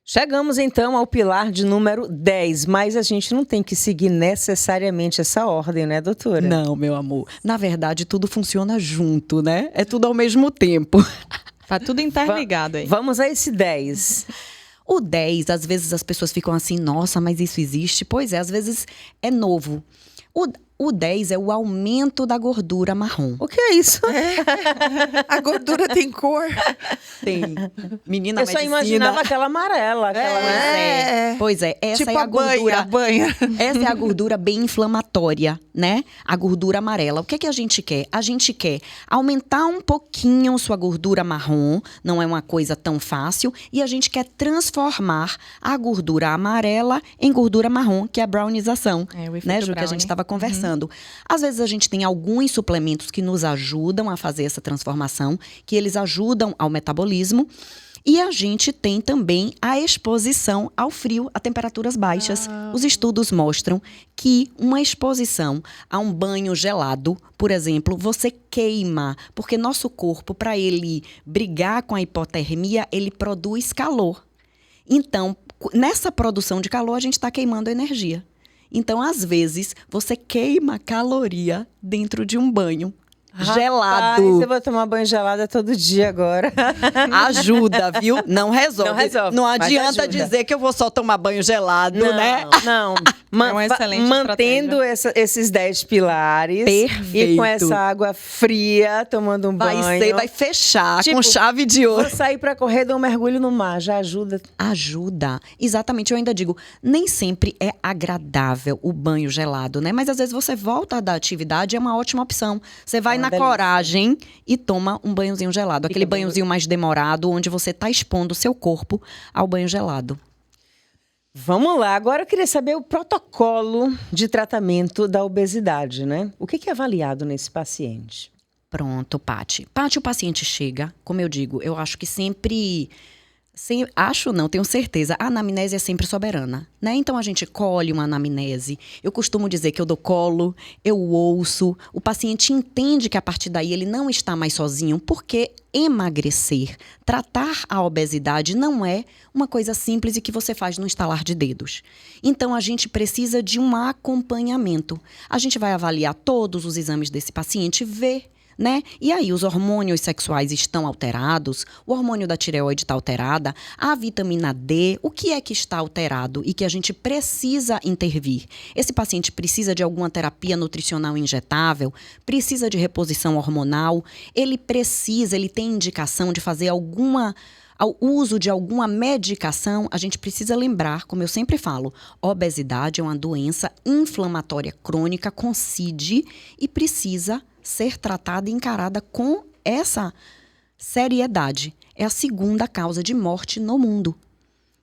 Chegamos então ao pilar de número 10, mas a gente não tem que seguir necessariamente essa ordem, né, doutora? Não, meu amor. Na verdade, tudo funciona junto, né? É tudo ao mesmo tempo. Tá tudo interligado aí. Vamos a esse 10. O 10, às vezes as pessoas ficam assim, nossa, mas isso existe? Pois é, às vezes é novo. O 10 é o aumento da gordura marrom. O que é isso? A gordura tem cor. Tem. Menina Eu só imaginava aquela amarela. Pois é, essa Tipo é a gordura. a banha. Essa é a gordura bem inflamatória, né? A gordura amarela. O que é que a gente quer? A gente quer aumentar um pouquinho sua gordura marrom, não é uma coisa tão fácil, e a gente quer transformar a gordura amarela em gordura marrom, que é a brownização, É, o efeito né, Ju, que a brownie. gente estava conversando. Às vezes a gente tem alguns suplementos que nos ajudam a fazer essa transformação, que eles ajudam ao metabolismo. E a gente tem também a exposição ao frio, a temperaturas baixas. Os estudos mostram que uma exposição a um banho gelado, por exemplo, você queima, porque nosso corpo, para ele brigar com a hipotermia, ele produz calor. Então, nessa produção de calor, a gente está queimando energia. Então, às vezes, você queima caloria dentro de um banho gelado. Eu vou tomar banho gelado todo dia agora. Ajuda, viu? Não resolve. Não resolve, Não mas adianta ajuda. dizer que eu vou só tomar banho gelado, né? Não. É uma excelente Mantendo esses 10 pilares. Perfeito. E com essa água fria, tomando um banho. Vai fechar Tipo, com chave de ouro. Vou sair pra correr, dar um mergulho no mar. Já ajuda. Ajuda. Exatamente, eu ainda digo, nem sempre é agradável o banho gelado, né? Mas às vezes você volta da atividade, é uma ótima opção. Você vai na delícia. coragem e toma um banhozinho gelado. Aquele banhozinho mais demorado, onde você tá expondo o seu corpo ao banho gelado. Vamos lá, agora eu queria saber o protocolo de tratamento da obesidade, né? O que é avaliado nesse paciente? Pronto, Paty. Paty, o paciente chega, como eu digo, eu acho que sempre Acho não, tenho certeza. A anamnese é sempre soberana, né? Então a gente colhe uma anamnese. Eu costumo dizer que eu dou colo, eu ouço. O paciente entende que a partir daí ele não está mais sozinho, porque emagrecer, tratar a obesidade não é uma coisa simples e que você faz no estalar de dedos. Então a gente precisa de um acompanhamento. A gente vai avaliar todos os exames desse paciente, ver, né? E aí, os hormônios sexuais estão alterados, o hormônio da tireoide está alterada, a vitamina D, o que é que está alterado e que a gente precisa intervir? Esse paciente precisa de alguma terapia nutricional injetável, precisa de reposição hormonal, ele tem indicação de fazer ao uso de alguma medicação. A gente precisa lembrar, como eu sempre falo, obesidade é uma doença inflamatória crônica com CID e precisa ser tratada e encarada com essa seriedade. É a segunda causa de morte no mundo.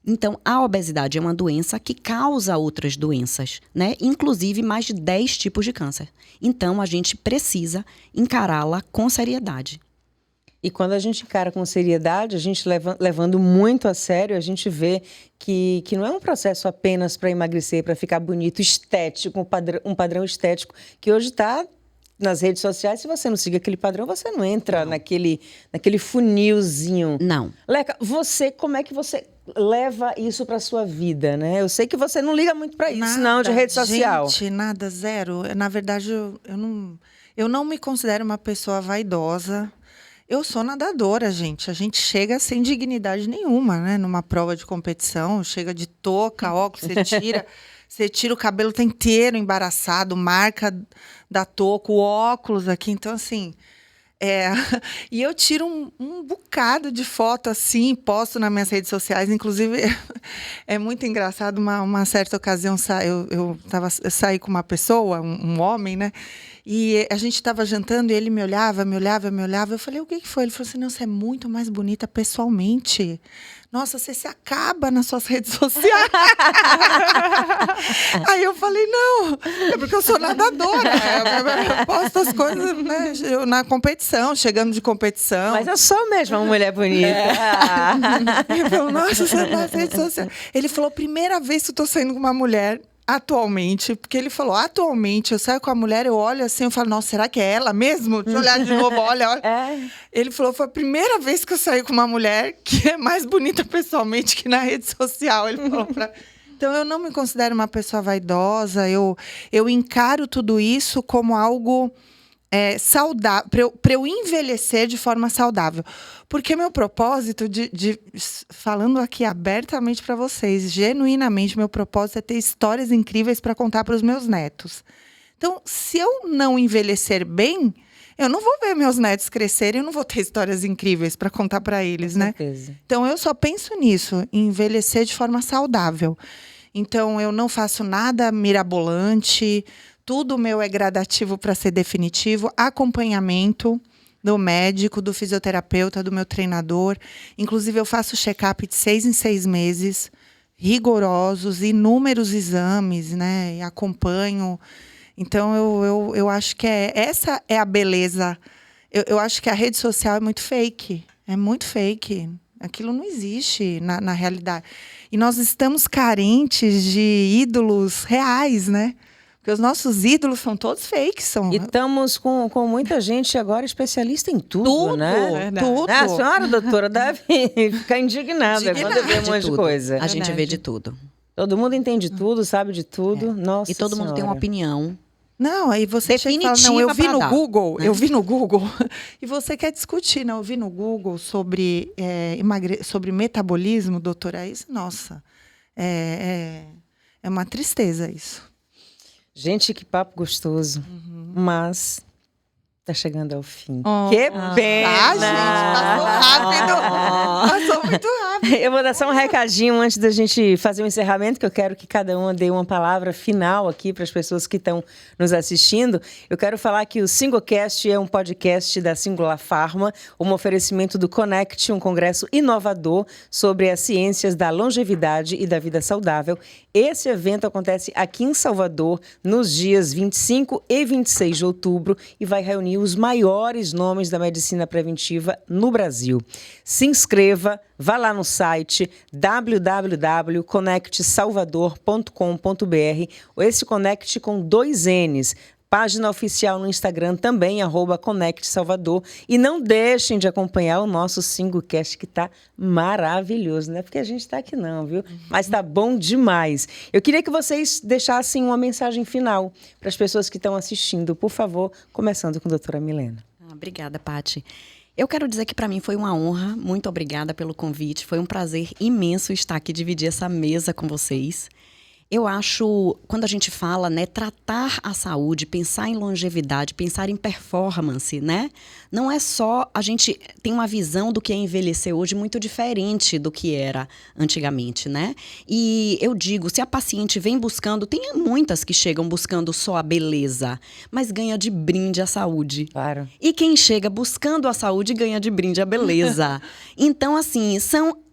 Então, a obesidade é uma doença que causa outras doenças, né? Inclusive mais de 10 tipos de câncer. Então, a gente precisa encará-la com seriedade. E quando a gente encara com seriedade, a gente levando muito a sério, a gente vê que não é um processo apenas para emagrecer, para ficar bonito, estético, um padrão estético, que hoje está nas redes sociais. Se você não seguir aquele padrão, você não entra naquele funilzinho. Não. Leca, como é que você leva isso para sua vida, né? Eu sei que você não liga muito para isso, não, de rede social. Gente, nada, zero. Na verdade, eu não me considero uma pessoa vaidosa. Eu sou nadadora, gente. A gente chega sem dignidade nenhuma, né? Numa prova de competição, chega de touca, óculos, você tira o cabelo tá inteiro embaraçado, marca da touca, o óculos aqui. Então, assim, e eu tiro um bocado de foto, assim, posto nas minhas redes sociais. Inclusive, é muito engraçado. Uma certa ocasião, eu saí com uma pessoa, um homem, né? E a gente estava jantando e ele me olhava. Eu falei, o que foi? Ele falou assim, não, você é muito mais bonita pessoalmente. Nossa, você se acaba nas suas redes sociais. Aí eu falei, não, é porque eu sou nadadora. Eu posto as coisas, né, na competição, chegando de competição. Mas eu sou mesmo uma mulher bonita. Ele falou, nossa, você nas redes sociais. Ele falou, primeira vez que eu tô saindo com uma mulher atualmente, porque ele falou, atualmente, eu saio com a mulher, eu olho assim, eu falo, nossa, será que é ela mesmo? Deixa eu olhar de novo, olha. Ele falou, foi a primeira vez que eu saí com uma mulher que é mais bonita pessoalmente que na rede social. Ele falou Então, eu não me considero uma pessoa vaidosa, eu encaro tudo isso como algo saudável, para eu envelhecer de forma saudável. Porque meu propósito, falando aqui abertamente para vocês, genuinamente, meu propósito é ter histórias incríveis para contar para os meus netos. Então, se eu não envelhecer bem, eu não vou ver meus netos crescerem, eu não vou ter histórias incríveis para contar para eles, né? Então, eu só penso nisso, em envelhecer de forma saudável. Então, eu não faço nada mirabolante. Tudo meu é gradativo para ser definitivo. Acompanhamento do médico, do fisioterapeuta, do meu treinador. Inclusive, eu faço check-up de 6 em 6 meses, rigorosos, inúmeros exames, né? E acompanho. Então, eu acho que essa é a beleza. Eu acho que a rede social é muito fake. É muito fake. Aquilo não existe na realidade. E nós estamos carentes de ídolos reais, né? Porque os nossos ídolos são todos fakes. E estamos com muita gente agora especialista em tudo, né? Tudo. A senhora, doutora, deve ficar indignada quando vê um monte de coisa. A gente vê de tudo. Todo mundo entende tudo, sabe de tudo. Nossa E todo mundo tem uma opinião. Não, aí você chega e fala, não, eu vi no Google, eu vi no Google. E você quer discutir, não? Eu vi no Google sobre metabolismo, doutora. Isso, nossa, é uma tristeza isso. Gente, que papo gostoso. Mas tá chegando ao fim. Que pena! Gente, passou rápido. Passou muito rápido. Eu vou dar só um recadinho antes da gente fazer o encerramento, que eu quero que cada uma dê uma palavra final aqui para as pessoas que estão nos assistindo. Eu quero falar que o Singlecast é um podcast da Singular Pharma, um oferecimento do Connect, um congresso inovador sobre as ciências da longevidade e da vida saudável. Esse evento acontece aqui em Salvador, nos dias 25 e 26 de outubro, e vai reunir os maiores nomes da medicina preventiva no Brasil. Se inscreva, vá lá no site www.conectsalvador.com.br, esse Conect com 2 N's. Página oficial no Instagram também, @ConectSalvador. E não deixem de acompanhar o nosso Singlecast, que tá maravilhoso. Não é porque a gente tá aqui não, viu? Mas tá bom demais. Eu queria que vocês deixassem uma mensagem final para as pessoas que estão assistindo. Por favor, começando com a doutora Milena. Obrigada, Paty. Eu quero dizer que para mim foi uma honra. Muito obrigada pelo convite. Foi um prazer imenso estar aqui, dividir essa mesa com vocês. Eu acho, quando a gente fala, né, tratar a saúde, pensar em longevidade, pensar em performance, né? Não é só, a gente tem uma visão do que é envelhecer hoje muito diferente do que era antigamente, né? E eu digo, se a paciente vem buscando, tem muitas que chegam buscando só a beleza, mas ganha de brinde a saúde. Claro. E quem chega buscando a saúde ganha de brinde a beleza. Então, assim,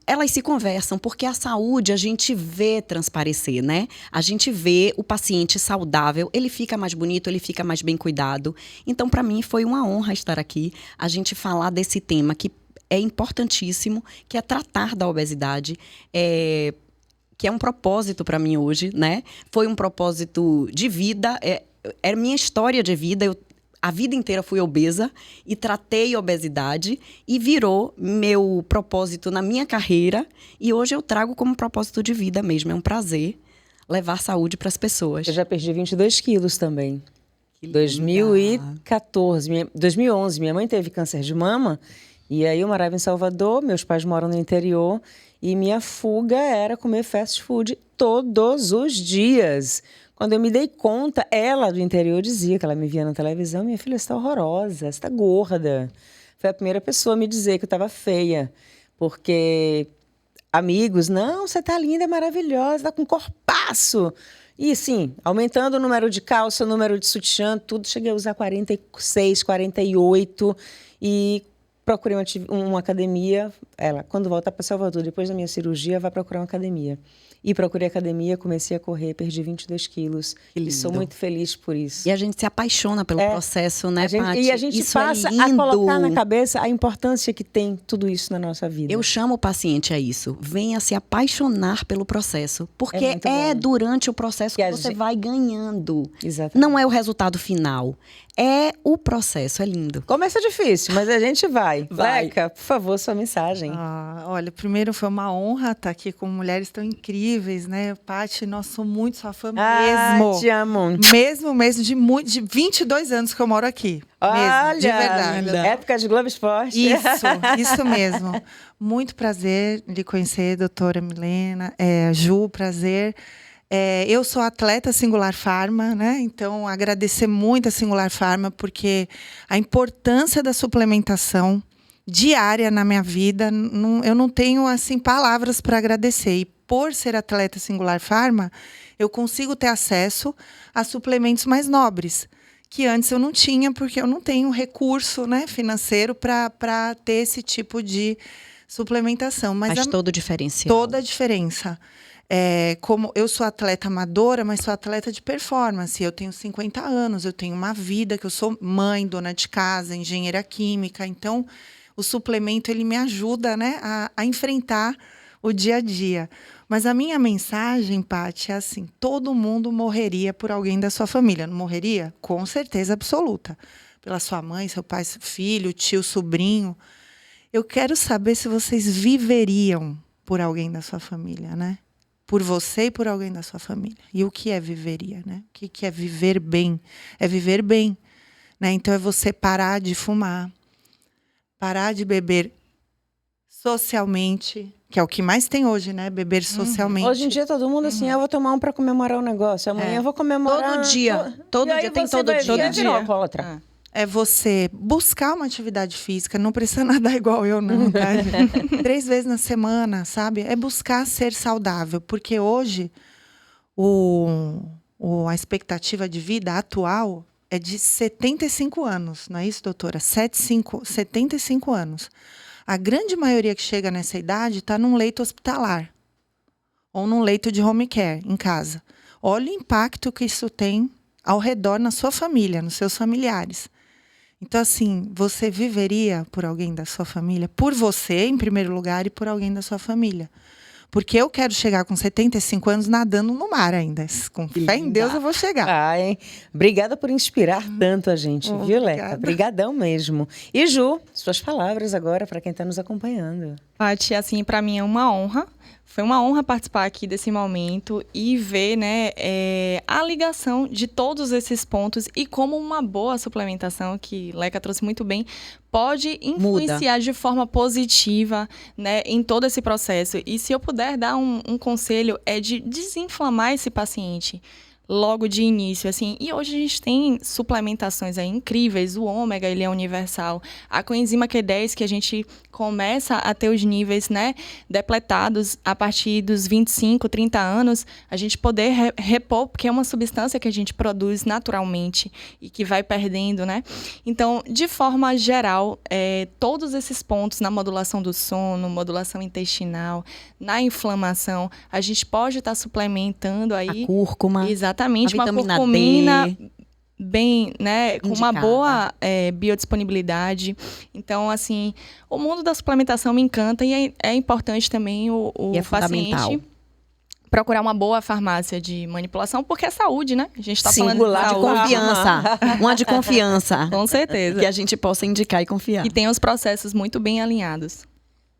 elas se conversam, porque a saúde a gente vê transparecer, né? A gente vê o paciente saudável, ele fica mais bonito, ele fica mais bem cuidado. Então, para mim, foi uma honra estar aqui, a gente falar desse tema que é importantíssimo, que é tratar da obesidade, que é um propósito para mim hoje, né? Foi um propósito de vida, é minha história de vida. A vida inteira fui obesa e tratei obesidade e virou meu propósito na minha carreira. E hoje eu trago como propósito de vida mesmo. É um prazer levar saúde para as pessoas. Eu já perdi 22 quilos também. Que linda. 2011, minha mãe teve câncer de mama. E aí eu morava em Salvador, meus pais moram no interior. E minha fuga era comer fast food todos os dias. Quando eu me dei conta, ela do interior dizia, que ela me via na televisão, minha filha, você está horrorosa, você está gorda. Foi a primeira pessoa a me dizer que eu estava feia. Porque amigos, não, você está linda, maravilhosa, está com corpaço. E sim, aumentando o número de calça, o número de sutiã, tudo, cheguei a usar 46, 48 e procurei uma academia. Ela, quando voltar para Salvador, depois da minha cirurgia, vai procurar uma academia. E procurei academia, comecei a correr, perdi 22 quilos. E sou muito feliz por isso. E a gente se apaixona pelo processo, né, Paty? E a gente isso passa a colocar na cabeça a importância que tem tudo isso na nossa vida. Eu chamo o paciente a isso. Venha se apaixonar pelo processo. Porque bom. Durante o processo que você vai ganhando. Exatamente. Não é o resultado final. É o processo, é lindo. Começa difícil, mas a gente vai. Leca, por favor, sua mensagem. Olha, primeiro foi uma honra estar aqui com mulheres tão incríveis, né? Paty, nós somos muito sua fã mesmo. Te amo. Mesmo, de 22 anos que eu moro aqui. Olha, mesmo, de verdade. Época de Globo Esporte. Isso mesmo. Muito prazer lhe conhecer, doutora Milena. Ju, prazer. Eu sou atleta Singular Pharma, né? Então, agradecer muito a Singular Pharma, porque a importância da suplementação diária na minha vida, eu não tenho assim palavras para agradecer. E por ser atleta Singular Pharma, eu consigo ter acesso a suplementos mais nobres, que antes eu não tinha, porque eu não tenho recurso, né, financeiro para ter esse tipo de suplementação. Mas todo o diferencial. Toda a diferença. Como eu sou atleta amadora, mas sou atleta de performance. Eu tenho 50 anos, eu tenho uma vida, que eu sou mãe, dona de casa, engenheira química. Então, o suplemento ele me ajuda, né, a enfrentar o dia a dia. Mas a minha mensagem, Paty, é assim: todo mundo morreria por alguém da sua família. Não morreria? Com certeza absoluta. Pela sua mãe, seu pai, seu filho, tio, sobrinho. Eu quero saber se vocês viveriam por alguém da sua família, né? Por você e por alguém da sua família. E o que é viveria, né? O que é viver bem? É viver bem, né? Então, é você parar de fumar, parar de beber socialmente, que é o que mais tem hoje, né? Beber socialmente. Hoje em dia, todo mundo assim, eu vou tomar um para comemorar o negócio. Amanhã eu vou comemorar... Todo dia. Todo dia tem todo dia. Alcoólatra. É você buscar uma atividade física, não precisa nadar igual eu, não, tá? 3 vezes na semana, sabe? É buscar ser saudável, porque hoje a expectativa de vida atual é de 75 anos, não é isso, doutora? 75 anos. A grande maioria que chega nessa idade está num leito hospitalar ou num leito de home care, em casa. Olha o impacto que isso tem ao redor na sua família, nos seus familiares. Então, assim, você viveria por alguém da sua família? Por você, em primeiro lugar, e por alguém da sua família. Porque eu quero chegar com 75 anos nadando no mar ainda. Com fé em Deus eu vou chegar. Ai, obrigada por inspirar tanto a gente, viu, Leca? Obrigada. Obrigadão mesmo. E Ju, suas palavras agora para quem está nos acompanhando. Paty, assim, para mim é uma honra. Foi uma honra participar aqui desse momento e ver, né, a ligação de todos esses pontos e como uma boa suplementação, que Leca trouxe muito bem, pode influenciar de forma positiva, né, em todo esse processo. E se eu puder dar um conselho, é de desinflamar esse paciente logo de início, assim. E hoje a gente tem suplementações aí incríveis. O ômega, ele é universal. A coenzima Q10, que a gente começa a ter os níveis, né, depletados a partir dos 25, 30 anos, a gente poder repor, porque é uma substância que a gente produz naturalmente e que vai perdendo, né? Então, de forma geral, todos esses pontos na modulação do sono, modulação intestinal, na inflamação, a gente pode estar suplementando aí. A cúrcuma. Exatamente, a uma vitamina curcumina D. bem, né, com uma Indicada. boa biodisponibilidade. Então, assim, o mundo da suplementação me encanta e é importante também o E é paciente fundamental. procurar uma boa farmácia de manipulação, porque é saúde, né? A gente está falando de Singular. De saúde. confiança. Uma de confiança. Com certeza. Que a gente possa indicar e confiar. E tem os processos muito bem alinhados.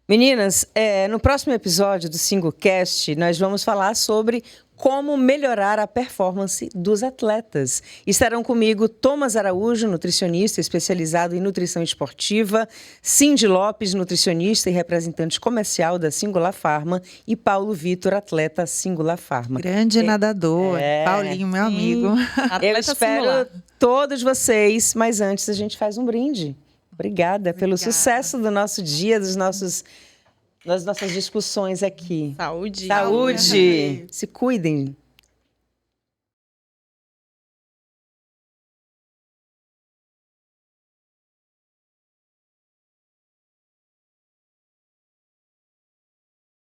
Meninas, no próximo episódio do SingoCast, nós vamos falar sobre como melhorar a performance dos atletas. Estarão comigo Thomas Araújo, nutricionista especializado em nutrição esportiva, Cindy Lopes, nutricionista e representante comercial da Singular Pharma, e Paulo Vitor, atleta Singular Pharma. Grande nadador, Paulinho, meu amigo. Eu Atleta espero singular. todos vocês, mas antes a gente faz um brinde. Obrigada pelo Obrigada. sucesso do nosso dia, das nossas discussões aqui. Saúde. Saúde! Se cuidem.